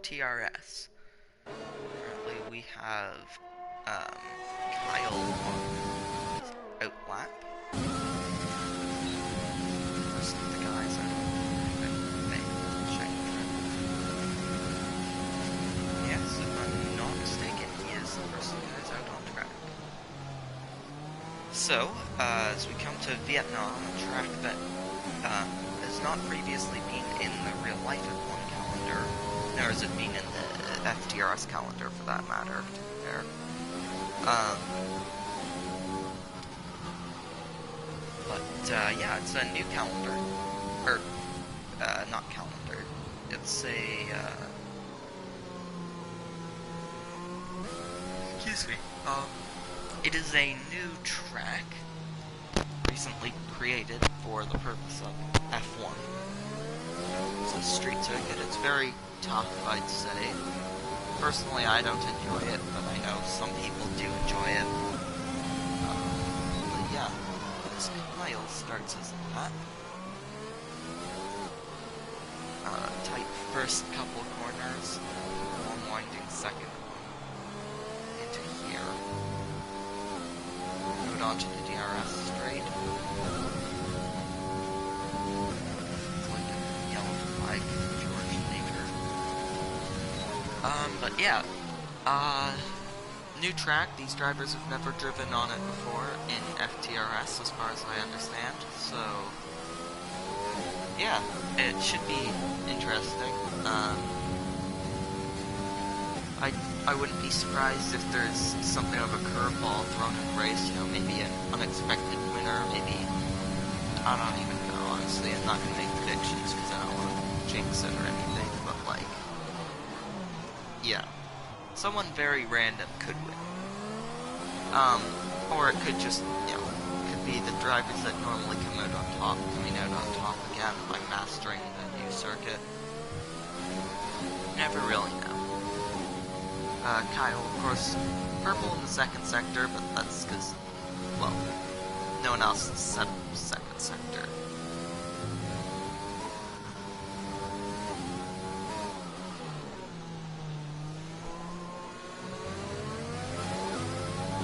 FTRS. Currently we have Kyle on his outlap. Most of the guys are yes, if I'm not mistaken, he is the first guys out on track. So, as we come to Vietnam, a track that has not previously been in the real life F1 calendar, nor has it been in the FTRS calendar for that matter. There. Yeah, it's a new calendar. Or, not calendar. It's a, excuse me. It is a new track recently created for the purpose of F1. It's a street circuit. It's very tough, I'd say. Personally, I don't enjoy it, but I know some people do enjoy it. But yeah, this Kyle starts as that. Tight first couple corners, long winding second into here. Moved on to the DRS straight. It's like a yellow flag, George Nader. But yeah, new track. These drivers have never driven on it before in FTRS, as far as I understand. So, yeah, it should be interesting. I wouldn't be surprised if there's something of a curveball thrown in the race, you know, maybe an unexpected winner, maybe, I don't even know, honestly. I'm not going to make predictions because I don't want to jinx it or anything, but like, yeah, someone very random could win. Or it could just, you know, could be the drivers that normally come out on top, coming out on top again by mastering the new circuit. Never really know. Kyle, of course, purple in the second sector, but that's because, well, no one else set up second sector.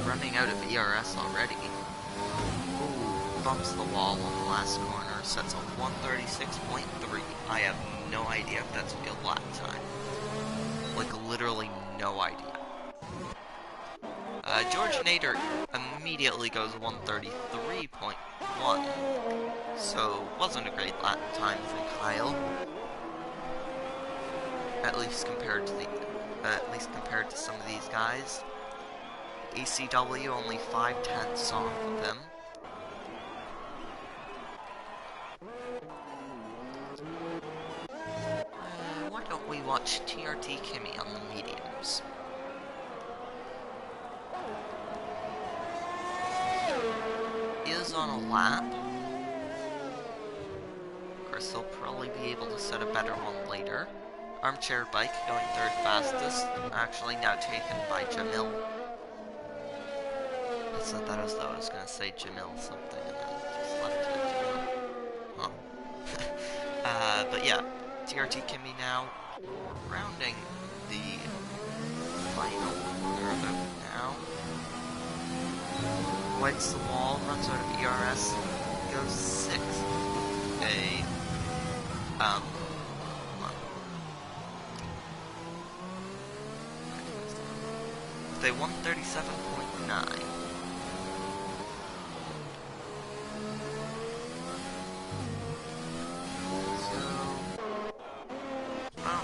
Running out of ERS already. Ooh, bumps the wall on the last corner, sets a 136.3. I have no idea if that's real lap time. Like, literally no idea. George Nader immediately goes 133.1. So, wasn't a great lap time from Kyle. At least compared to some of these guys. ACW only 5/10 off of him. Why don't we watch TRT Kimmy on the mediums? He is on a lap. Of course, he'll probably be able to set a better one later. Armchair bike going third fastest, actually now taken by Jamil. I said that as though I was gonna say Jamil something and then just left it at Jamil. Huh. But yeah, TRT Kimmy now rounding the final corner about now. Wipes the wall, runs out of ERS, goes 6th. With a 137.9.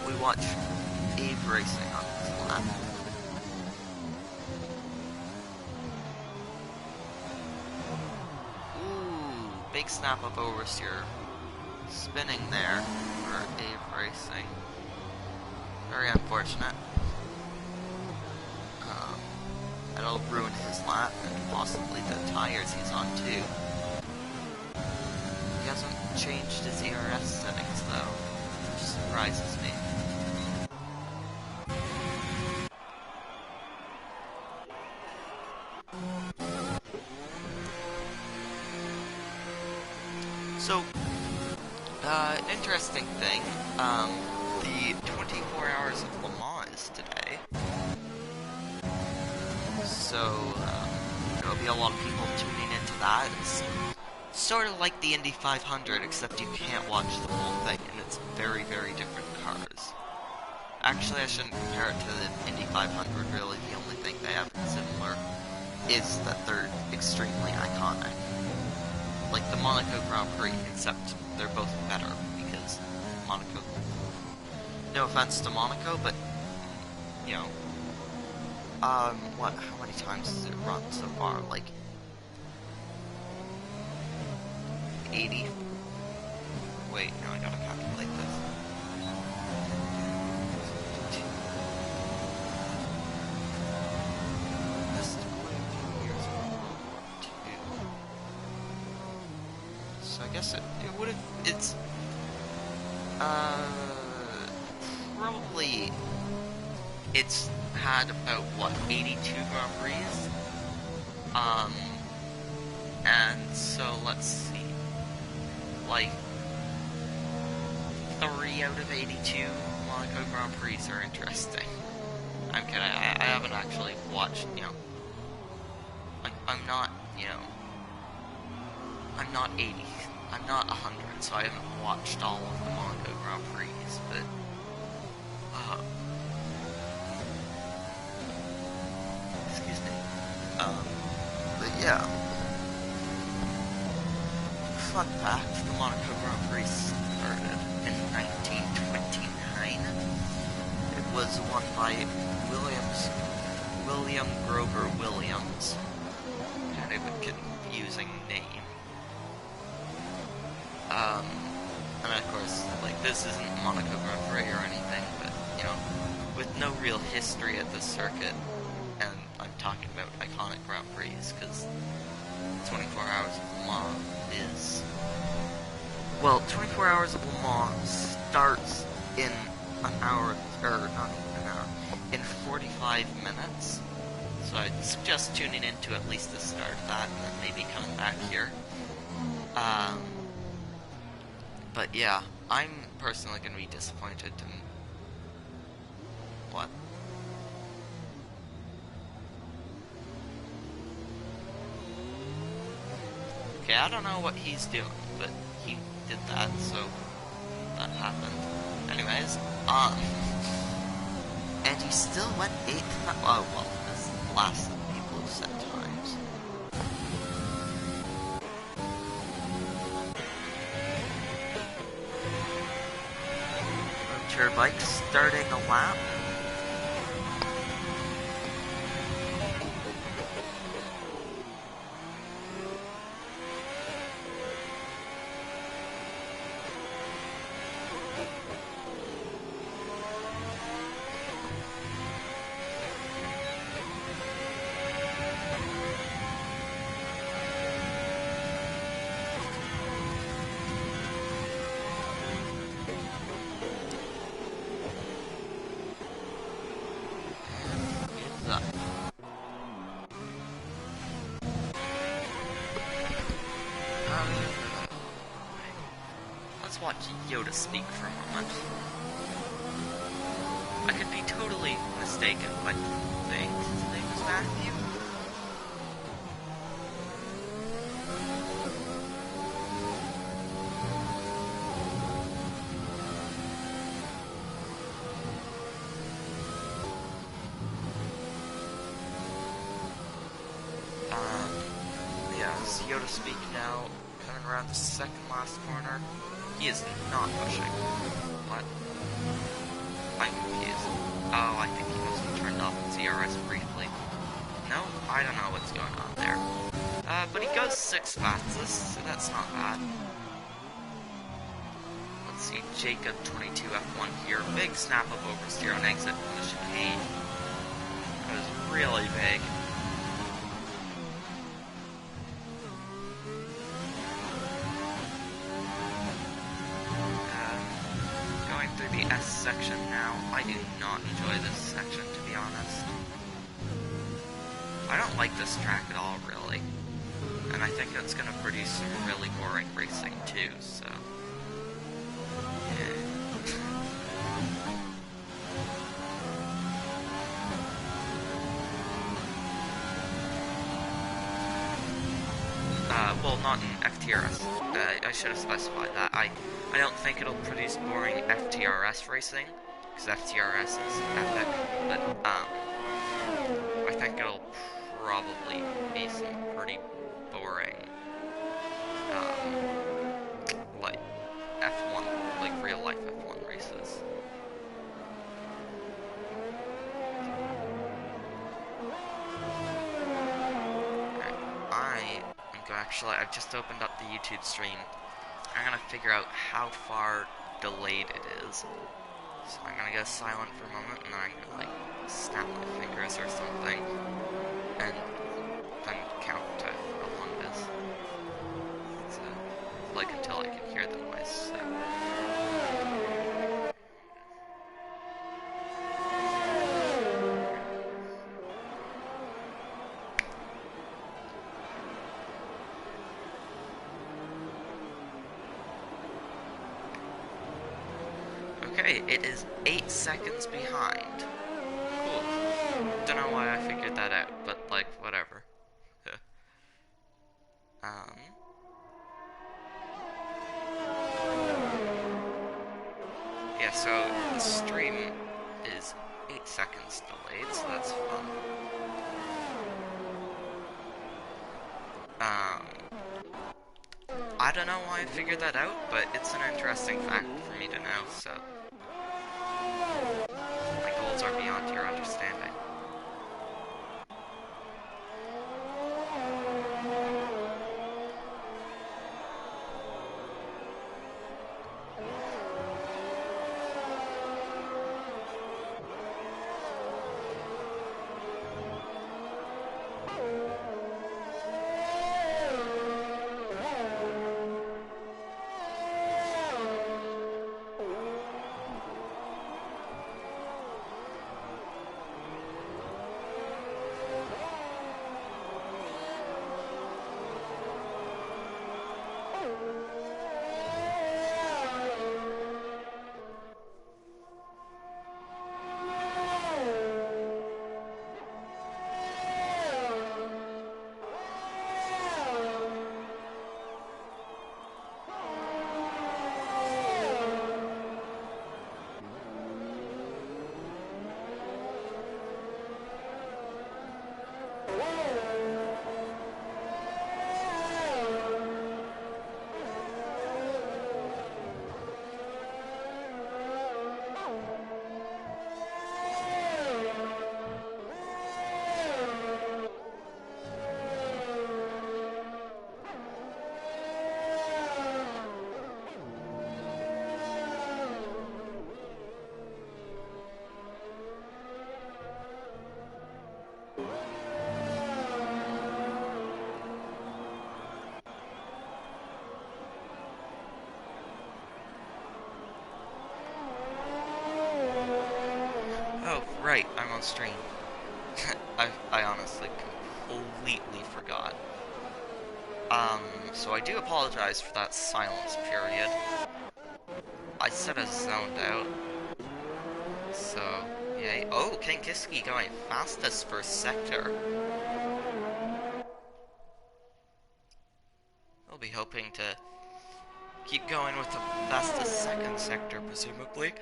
We watch Eve racing on this lap. Ooh, big snap of oversteer. Spinning there for Eve racing. Very unfortunate. That'll ruin his lap and possibly the tires he's on too. He hasn't changed his ERS settings though, which surprises me. So, interesting thing, the 24 Hours of Le Mans today. So, there'll be a lot of people tuning into that. It's sort of like the Indy 500, except you can't watch the whole thing, and it's very, very different cars. Actually, I shouldn't compare it to the Indy 500, really. The only thing they have similar is that they're extremely iconic. Like the Monaco Grand Prix, except they're both better, because Monaco... No offense to Monaco, but, you know... how many times has it run so far? Like... 80... Wait, no, I gotta calculate this. So I guess it would have... It's... Probably... It's had about, what, 82 Grand Prix? And so, let's see. Like, 3 out of 82 Monaco Grand Prix are interesting. I'm kidding, I haven't actually watched, you know... I'm not, you know... I'm not 80, I'm not 100, so I haven't watched all of the Monaco Grand Prix, but... excuse me. But yeah. Fun fact, the Monaco Grand Prix started in 1929. It was won by William Grover Williams. Kind of a confusing name. And of course, like, this isn't Monaco Grand Prix or anything, but, you know, with no real history at the circuit, and I'm talking about iconic Grand Prix, because 24 Hours of Le Mans is... Well, 24 Hours of Le Mans starts in an hour, or not even an hour, in 45 minutes, so I'd suggest tuning in to at least the start of that, and then maybe coming back here. But yeah, I'm personally going to be disappointed in... What? Okay, I don't know what he's doing, but he did that, so that happened. Anyways, and he still went 8th... Oh, well, this is the last of the people who set times. Your bike starting a lap. Let's watch Yoda speak for a moment. I could be totally mistaken, but I think his name is Matthew. Yoda speak now, coming around the second last corner. He is not pushing. What? I'm confused. Oh, I think he must have turned off FTRS briefly. No, I don't know what's going on there. But he goes 6 fastest, so that's not bad. Let's see, Jacob 22 F1 here. Big snap up oversteer on exit from the chicane. It was really big. The S section now. I do not enjoy this section, to be honest. I don't like this track at all, really. And I think it's going to produce some really boring racing, too, so... Yeah. FTRS. I should have specified that. I don't think it'll produce boring FTRS racing, because FTRS is epic, but I think it'll probably be some pretty boring, like F1, like real life F1 races. Actually, I've just opened up the YouTube stream. I'm gonna figure out how far delayed it is. So I'm gonna go silent for a moment, and then I'm gonna, like, snap my fingers or something, and then count to how long it is. So, like, until I can hear the noise, so. Okay, it is 8 seconds behind. Cool. Don't know why I figured that out, but, like, whatever. Yeah, so the stream is 8 seconds delayed, so that's fun. I don't know why I figured that out, but it's an interesting fact for me to know, so. My goals are beyond your understanding. Right, I'm on stream. I honestly completely forgot. So I do apologize for that silence period. I said I zoned out. So, yay. Oh, Kankiski going fastest first sector. We'll be hoping to keep going with the fastest second sector, presumably.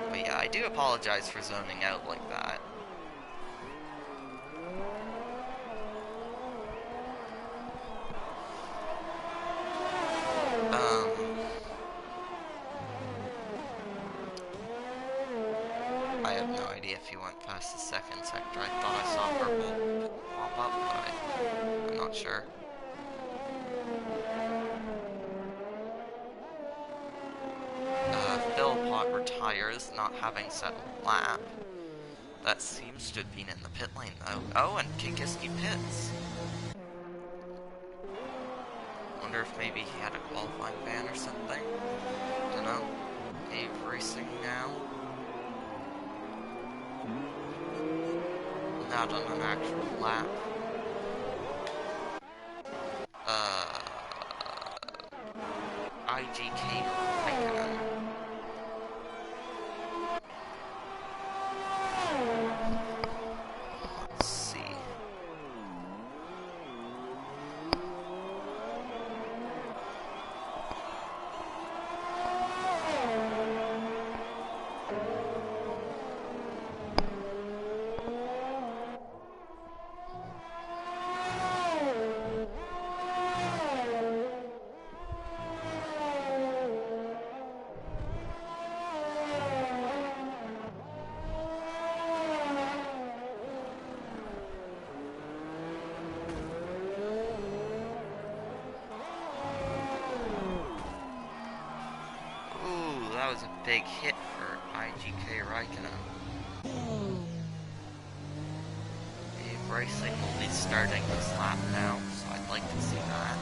But yeah, I do apologize for zoning out like that. I have no idea if he went past the second sector. I thought I saw purple pop up, but I'm not sure. Philpott retires, not having set a lap. That seems to have been in the pit lane, though. Oh, and Kinkiski pits. Wonder if maybe he had a qualifying ban or something. Dunno. Dave racing now. Not on an actual lap. IGK Raikkonen. big hit for IGK Raikkonen. Dave Racing will be starting this lap now, so I'd like to see that.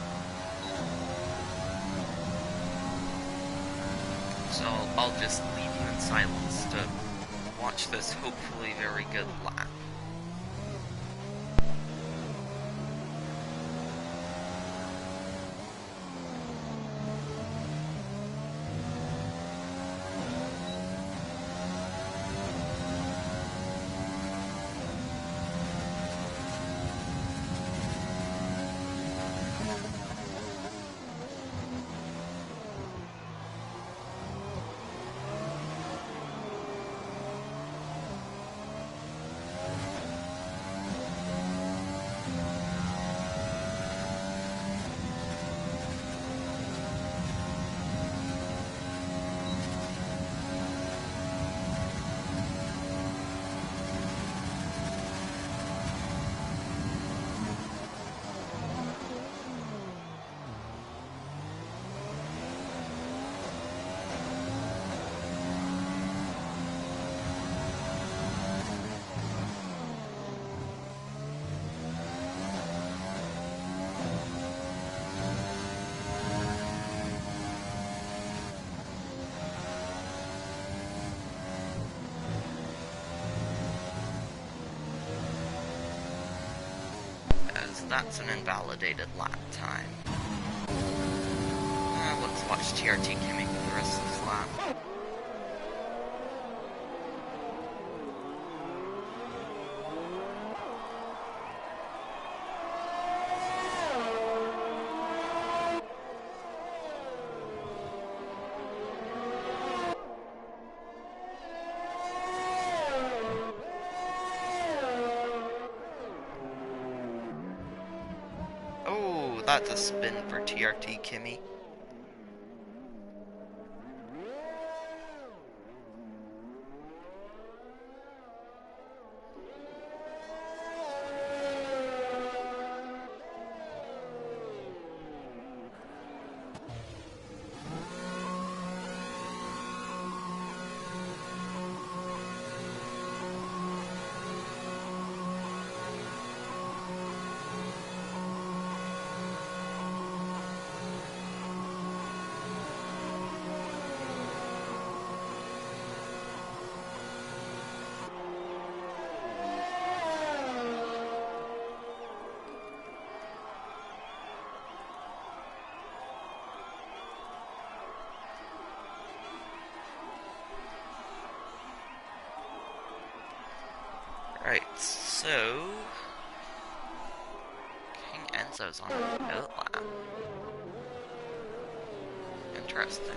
So I'll just leave you in silence to watch this hopefully very good lap. As that's an invalidated lap time. Let's watch TRT Kimmy for the rest of this lap. Oh, that's a spin for TRT Kimmy. Right, so King Enzo's on a pit lap. Interesting.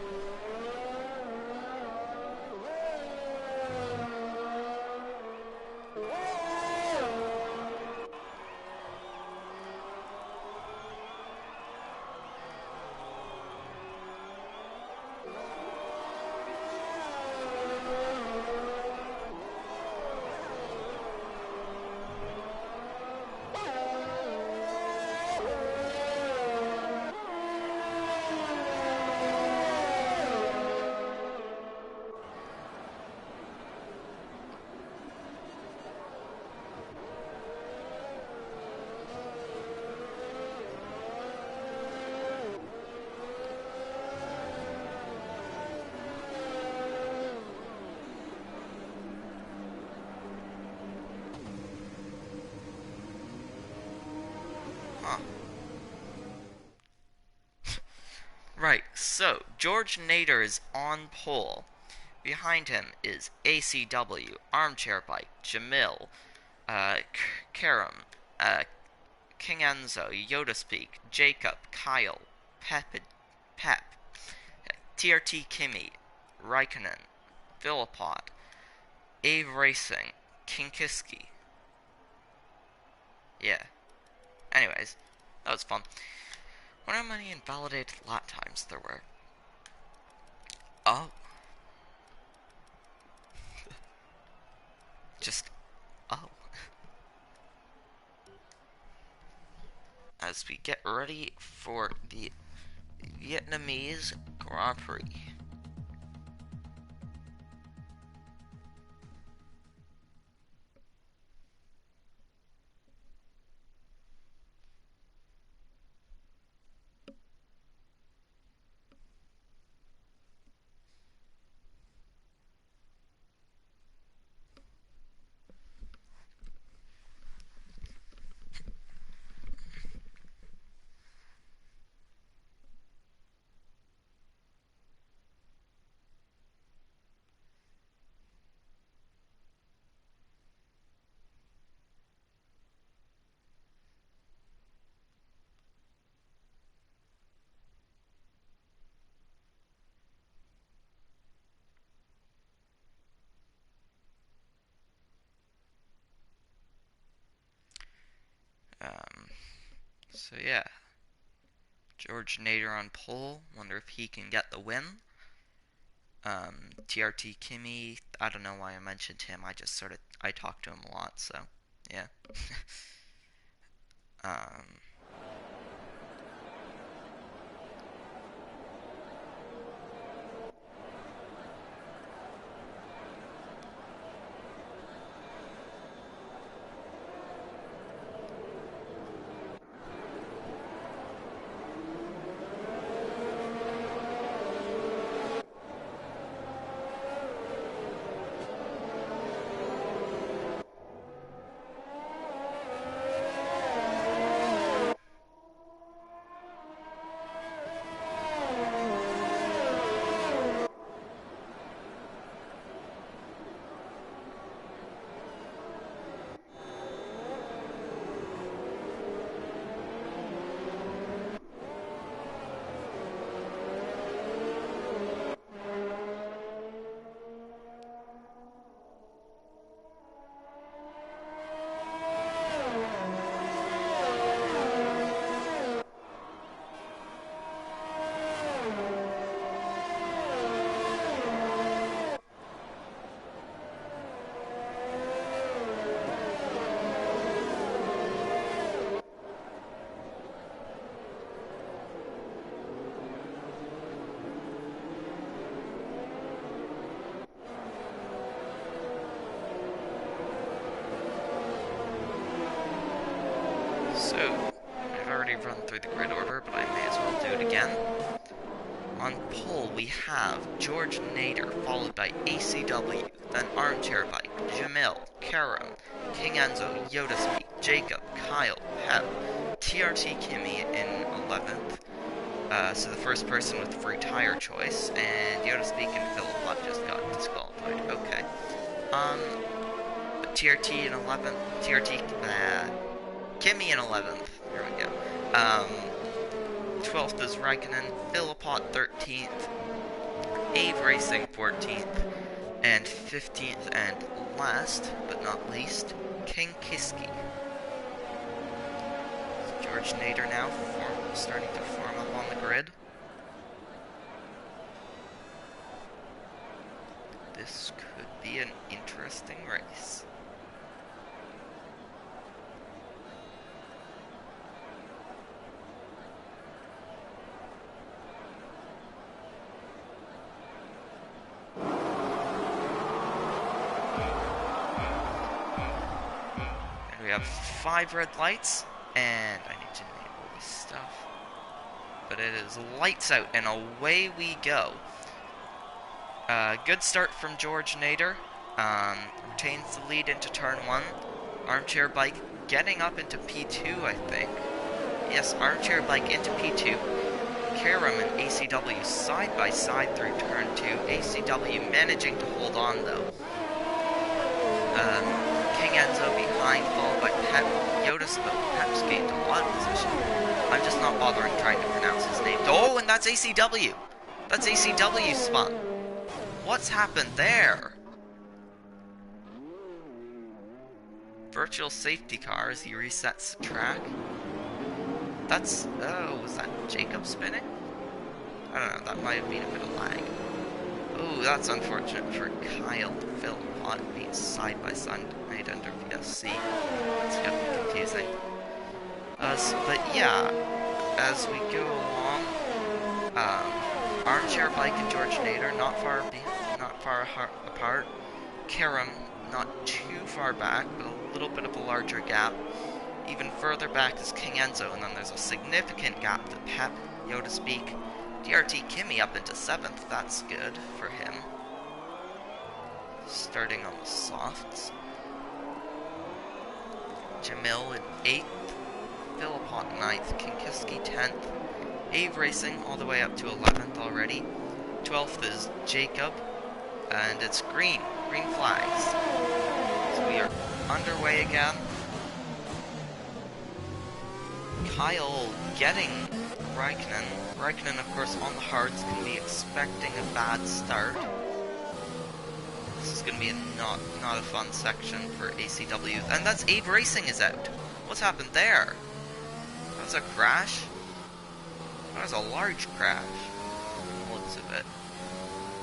Huh. Right, so George Nader is on pole. Behind him is ACW, Armchair Bike, Jamil, Karam, King Enzo, Yoda Speak, Jacob, Kyle, Pep, TRT Kimmy, Raikkonen, Philippot, Ave Racing, Kinkiski. Yeah. Anyways, that was fun. Wonder how many invalidated lap times there were. Oh. Just, oh. As we get ready for the Vietnamese Grand Prix. So yeah, George Nader on pole. Wonder if he can get the win. TRT Kimmy, I don't know why I mentioned him. I talk to him a lot, so yeah. um, So, I've already run through the grid order, but I may as well do it again. On pole, we have George Nader, followed by ACW, then Armchair Bike, Jamil, Karam, King Enzo, Yodaspeak, Jacob, Kyle, Pep, TRT Kimmy in 11th. So the first person with free tire choice, and Yodaspeak and Philip just got disqualified. Okay. TRT in 11th, Kimmy in 11th. Here we go. 12th is Raikkonen, Philipot 13th, Ave Racing 14th, and 15th and last, but not least, King Kiski. George Nader now starting to form up on the grid. This could be an interesting race. We have 5 red lights, and I need to enable this stuff. But it is lights out, and away we go. Good start from George Nader. Retains the lead into turn 1. Armchair Bike getting up into P2, I think. Yes, Armchair Bike into P2. Karam and ACW side by side through turn 2. ACW managing to hold on, though. King Enzo behind, followed by Pep. Pep's gained a lot of position. I'm just not bothering trying to pronounce his name. Oh, and that's ACW! That's ACW's spot. What's happened there? Virtual safety car as he resets the track. That's... oh, was that Jacob spinning? I don't know, that might have been a bit of lag. Oh, that's unfortunate for Kyle and Phil on being side by side under VSC. It's getting confusing. But yeah, as we go along, Armchair Bike and George Nader not far apart. Karam not too far back, but a little bit of a larger gap. Even further back is King Enzo, and then there's a significant gap to Pep, Yodaspeak, DRT Kimmy up into 7th. That's good for him. Starting on the softs. Jamil in 8th, Philipot 9th, Kinkiski 10th, Ave Racing all the way up to 11th already. 12th is Jacob, and it's green flags. So we are underway again. Kyle getting Raikkonen. Raikkonen, of course, on the hards can be expecting a bad start. This is going to be not a fun section for ACW. And that's Ave Racing is out. What's happened there? That was a crash? That was a large crash. From the looks of it.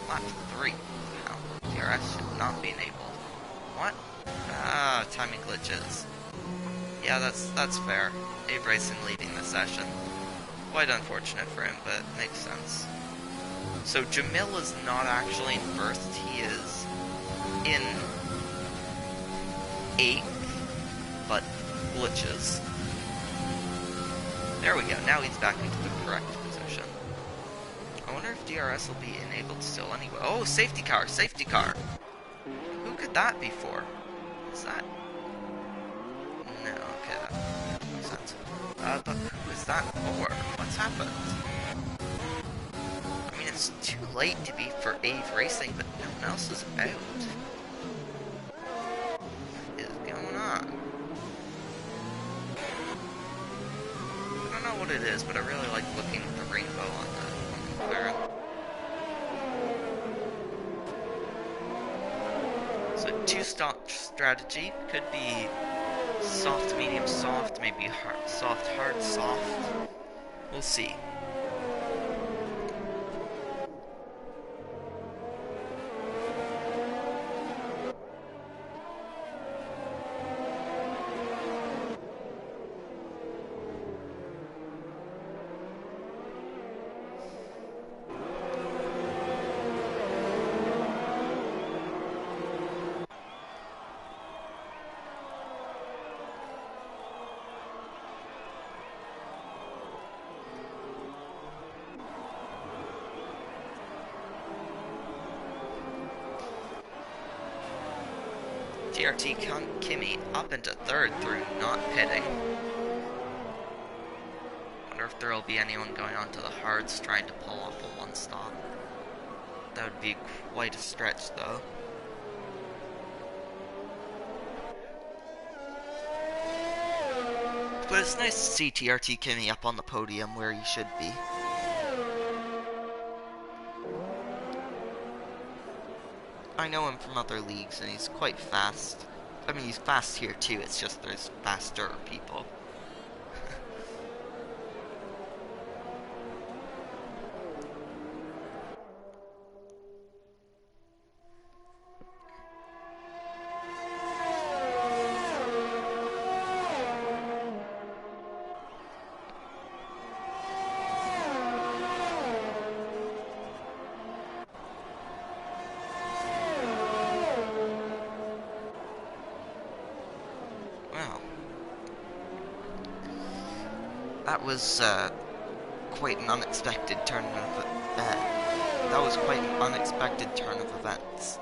Lap 3. Wow. FTRS should not be enabled. What? Ah, timing glitches. Yeah, that's fair. Abe Racing leading the session. Quite unfortunate for him, but makes sense. So Jamil is not actually in first, he is in 8th, but glitches. There we go, now he's back into the correct position. I wonder if DRS will be enabled still anyway. Oh, safety car, safety car! Who could that be for? Is that... No, okay, that makes sense. But who is that for? What's happened? I mean, it's too late to be for Ave Racing, but no one else is out. What is going on? I don't know what it is, but I really like looking at the rainbow on the McLaren. So two-stop strategy could be soft, medium, soft, maybe hard, soft, hard, soft. We'll see. TRT Kimi up into 3rd through not pitting. Wonder if there will be anyone going on to the hards trying to pull off a one-stop. That would be quite a stretch, though. But it's nice to see TRT Kimi up on the podium where he should be. I know him from other leagues, and he's quite fast. I mean, he's fast here too, it's just there's faster people. That was quite an unexpected turn of that was quite an unexpected turn of events.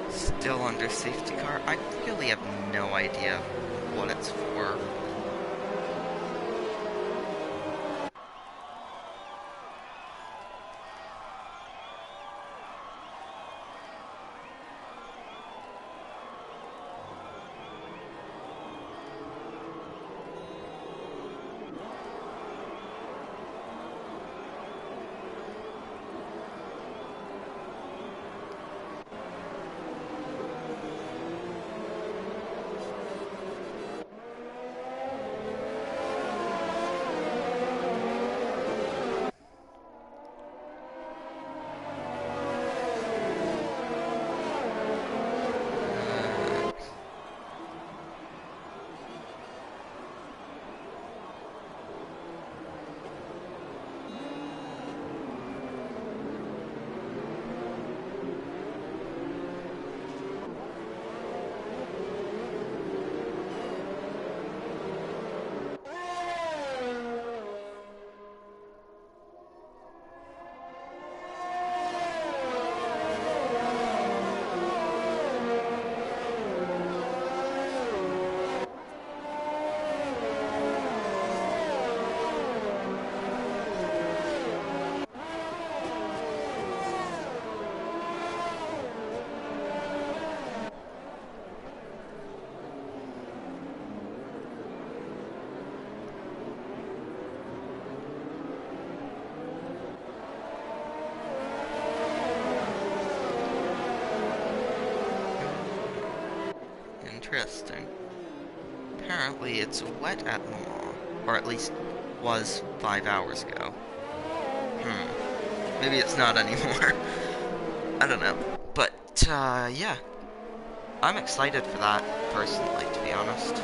Still under safety car. I really have no idea what it's for. Interesting. Apparently it's wet at Le Mans, or at least was 5 hours ago. Maybe it's not anymore. I don't know. But, yeah. I'm excited for that, personally, to be honest.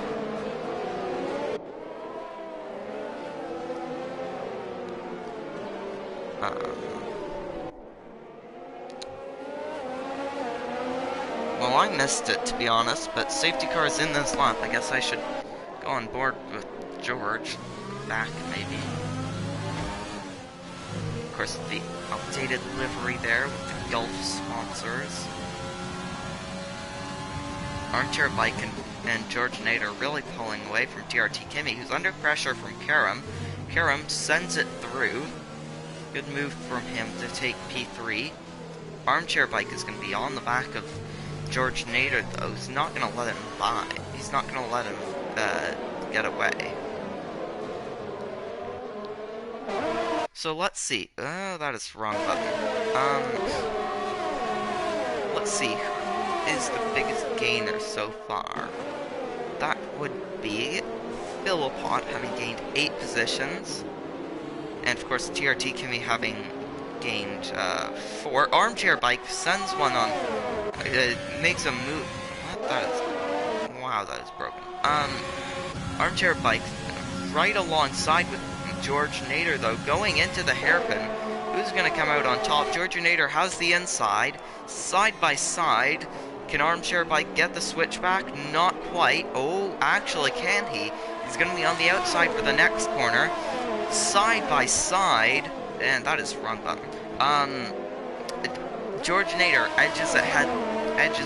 Well, I missed it, to be honest, but safety car's in this lap. I guess I should go on board with George. Back, maybe. Of course, the updated livery there with the Gulf sponsors. Armchair Bike and George Nader really pulling away from TRT Kimi, who's under pressure from Karam. Karam sends it through. Good move from him to take P3. Armchair Bike is going to be on the back of George Nader, though. He's not going to let him by. He's not going to let him get away. So let's see. Oh, that is the wrong button. Let's see. Who is the biggest gainer so far? That would be Philippot, having gained 8 positions. And of course, TRT Kimi having gained 4. Armchair Bike sends one on. Makes a move. What? That is. Wow, that is broken. Armchair Bike right alongside with George Nader, though, going into the hairpin. Who's going to come out on top? George Nader has the inside. Side by side. Can Armchair Bike get the switchback? Not quite. Oh, actually, can he? He's going to be on the outside for the next corner. Side by side. And that is the wrong button. George Nader edges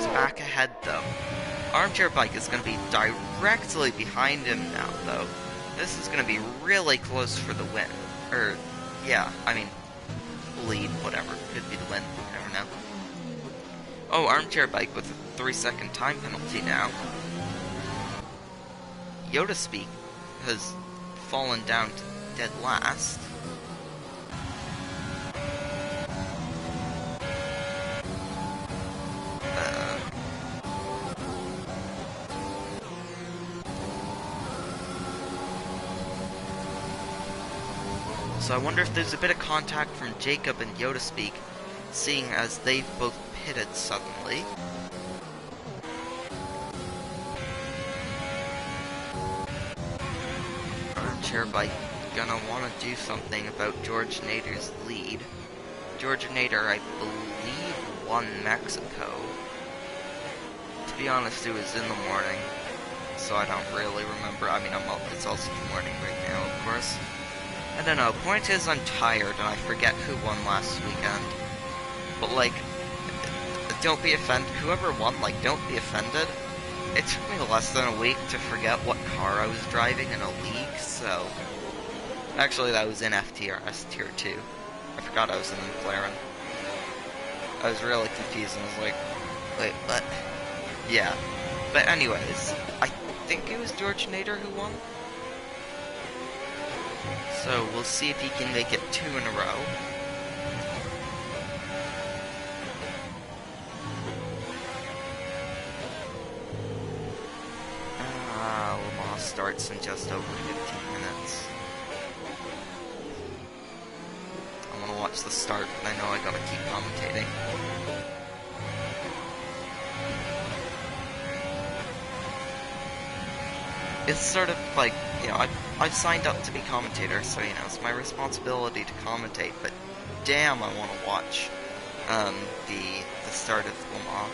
back ahead, though. Armchair Bike is going to be directly behind him now, though. This is going to be really close for the win. Yeah, I mean, lead, whatever. Could be the win. Never know. Oh, Armchair Bike with a 3-second time penalty now. Yoda Speak has fallen down to dead last. So I wonder if there's a bit of contact from Jacob and Yoda Speak, seeing as they've both pitted suddenly. Armchair Bike gonna want to do something about George Nader's lead. George Nader, I believe, won Mexico. To be honest, it was in the morning, so I don't really remember. I mean, it's also the morning right now, of course. I don't know, point is I'm tired and I forget who won last weekend. But like, don't be offended, whoever won, like, don't be offended. It took me less than a week to forget what car I was driving in a league, so... Actually, that was in FTRS Tier 2. I forgot I was in McLaren. I was really confused and I was like, wait, what? Yeah. But anyways, I think it was George Nader who won. So we'll see if he can make it 2 in a row. Le Mans starts in just over 15 minutes. I want to watch the start, but I know I gotta keep commentating. It's sort of like, you know, I've signed up to be commentator, so, you know, it's my responsibility to commentate, but damn, I want to watch the start of Le Mans.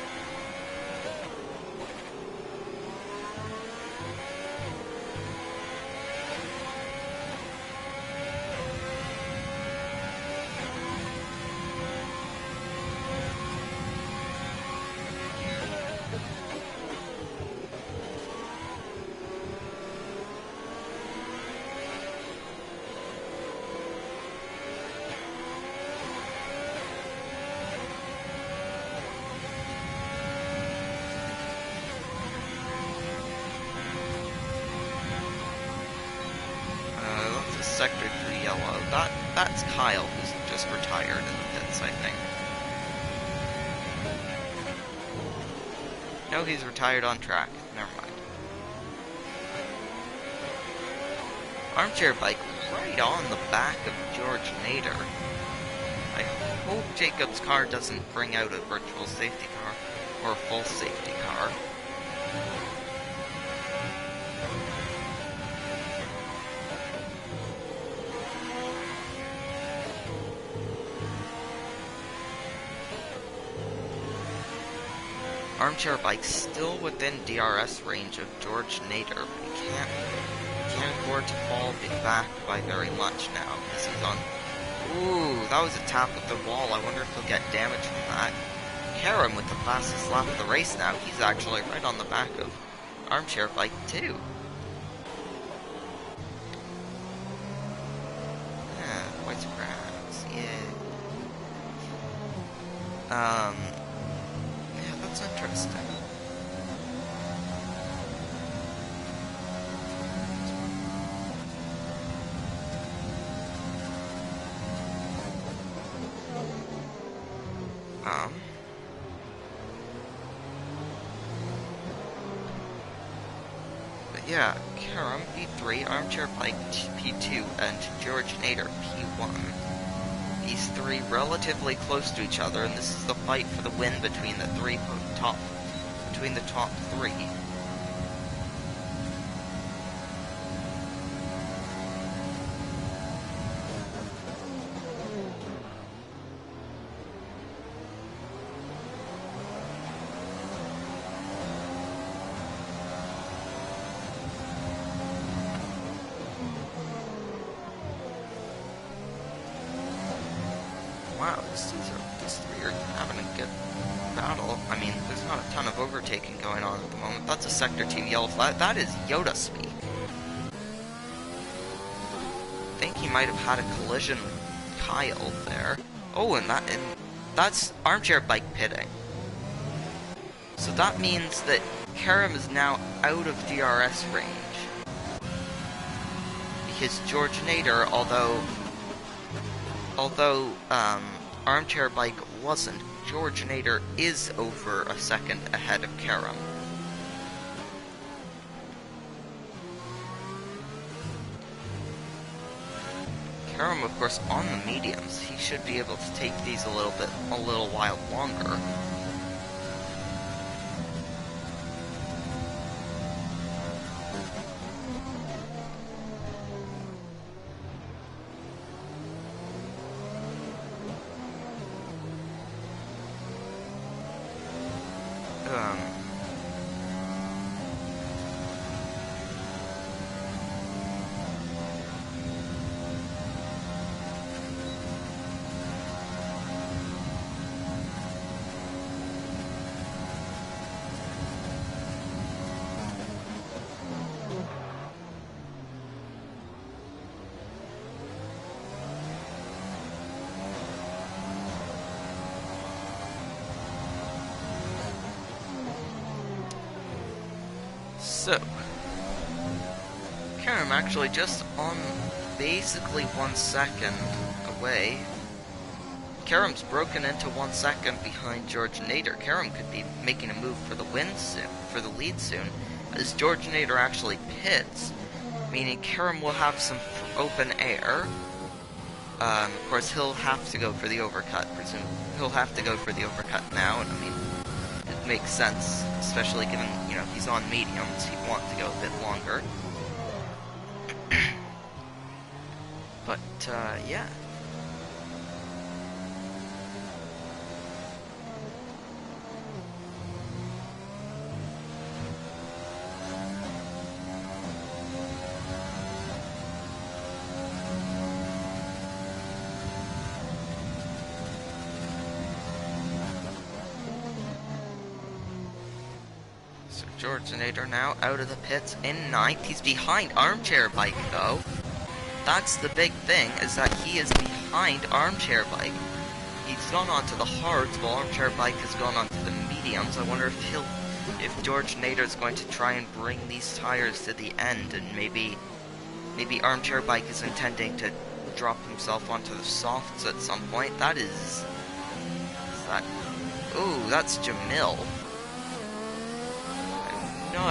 Sector 3 yellow. That's Kyle, who's just retired in the pits, I think. No, he's retired on track. Never mind. Armchair bike right on the back of George Nader. I hope Jacob's car doesn't bring out a virtual safety car or a full safety car. Armchair bike still within DRS range of George Nader, but he can't afford to fall back by very much now because he's on. Ooh, that was a tap with the wall. I wonder if he'll get damage from that. Karam with the fastest lap of the race now. He's actually right on the back of Armchair bike too. Yeah, white grass. Yeah. Yeah, that's interesting. But yeah, Karam P3, Armchair Bike P2, and George Nader P1. These three relatively close to each other, and this is the fight for the win between the top three. Wow, these three are having a good battle. I mean, there's not a ton of overtaking going on at the moment. That's a Sector 2 yellow flag. That is Yoda speak. I think he might have had a collision with Kyle there. Oh, and that's Armchair bike pitting. So that means that Karam is now out of DRS range. Because George Nader, although Armchair bike wasn't, George Nader is over a second ahead of Karam. Karam, of course, on the mediums, he should be able to take these a little while longer. So, Karam actually just on basically 1 second away. Karam's broken into 1 second behind George Nader. Karam could be making a move for the win soon, for the lead soon, as George Nader actually pits, meaning Karam will have some open air. Of course, he'll have to go for the overcut. He'll have to go for the overcut now, and I mean, it makes sense, especially given, you know, he's on mediums, he'd want to go a bit longer. But, yeah. George Nader now out of the pits in 9th. He's behind Armchair Bike, though. That's the big thing, is that he is behind Armchair Bike. He's gone on to the hards, while Armchair Bike has gone on to the mediums. I wonder if George Nader's going to try and bring these tires to the end, and maybe Armchair Bike is intending to drop himself onto the softs at some point. Ooh, that's Jamil.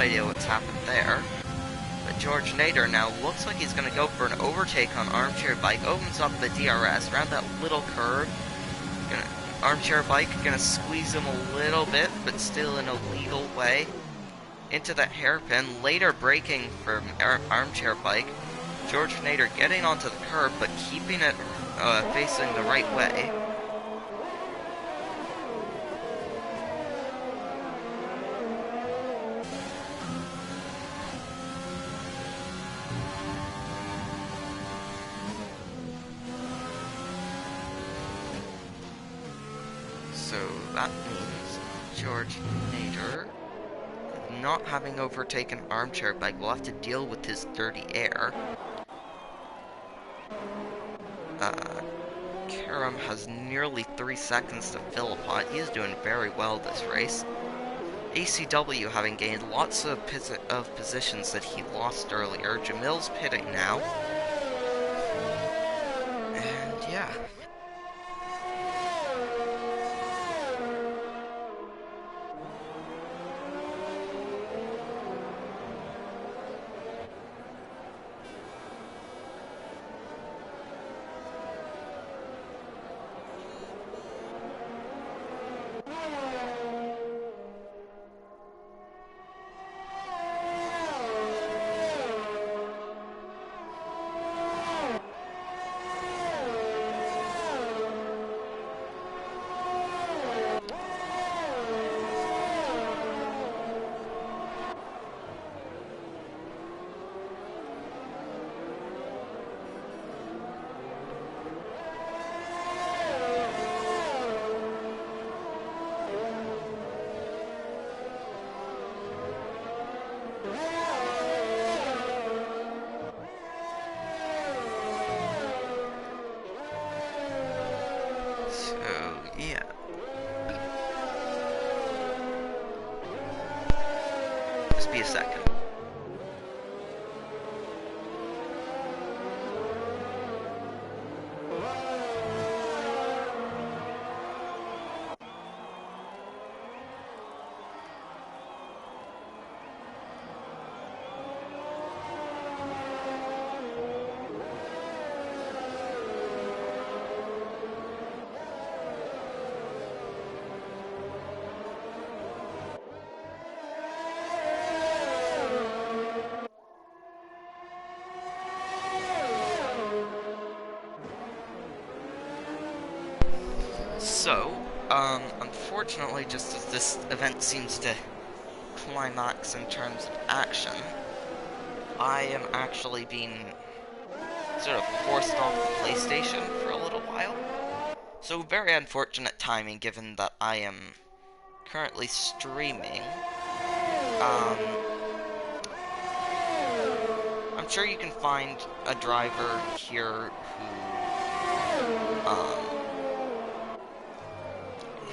idea what's happened there. But George Nader now looks like he's going to go for an overtake on Armchair Bike. Opens up the DRS around that little curve. Armchair Bike going to squeeze him a little bit, but still in a legal way. Into that hairpin. Later braking from Armchair Bike. George Nader getting onto the curb, but keeping it facing the right way. So that means George Nader, not having overtaken Armchair Bike, will have to deal with his dirty air. Karam has nearly 3 seconds to fill a pot. He is doing very well this race. ACW having gained lots of positions that he lost earlier. Jamil's pitting now. And yeah. Yeah. Just be a second. So, unfortunately, just as this event seems to climax in terms of action, I am actually being sort of forced off the PlayStation for a little while. So, very unfortunate timing given that I am currently streaming. I'm sure you can find a driver here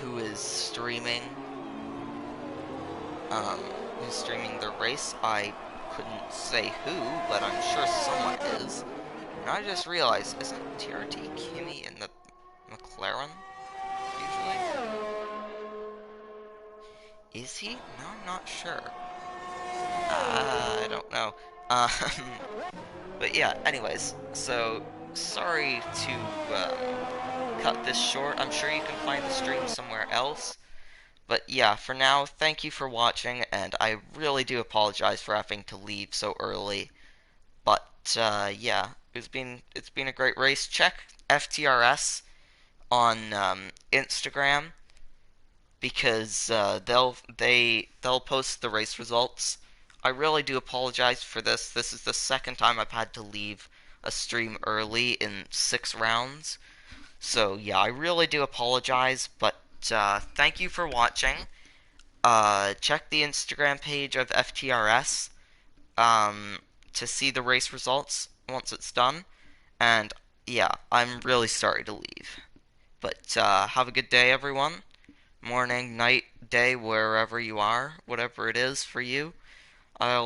who is streaming the race. I couldn't say who, but I'm sure someone is. And I just realized, isn't TRT Kimmy in the McLaren usually? Is he? No, I'm not sure. I don't know. But yeah, anyways, so sorry to cut this short. I'm sure you can find the stream somewhere else. But yeah, for now, thank you for watching, and I really do apologize for having to leave so early. But yeah, it's been a great race. Check FTRS on Instagram because they'll post the race results. I really do apologize for this. This is the second time I've had to leave a stream early in 6 rounds. So yeah, I really do apologize, but thank you for watching. Check the Instagram page of FTRS to see the race results once it's done. And yeah, I'm really sorry to leave. But have a good day, everyone. Morning, night, day, wherever you are, whatever it is for you. I'll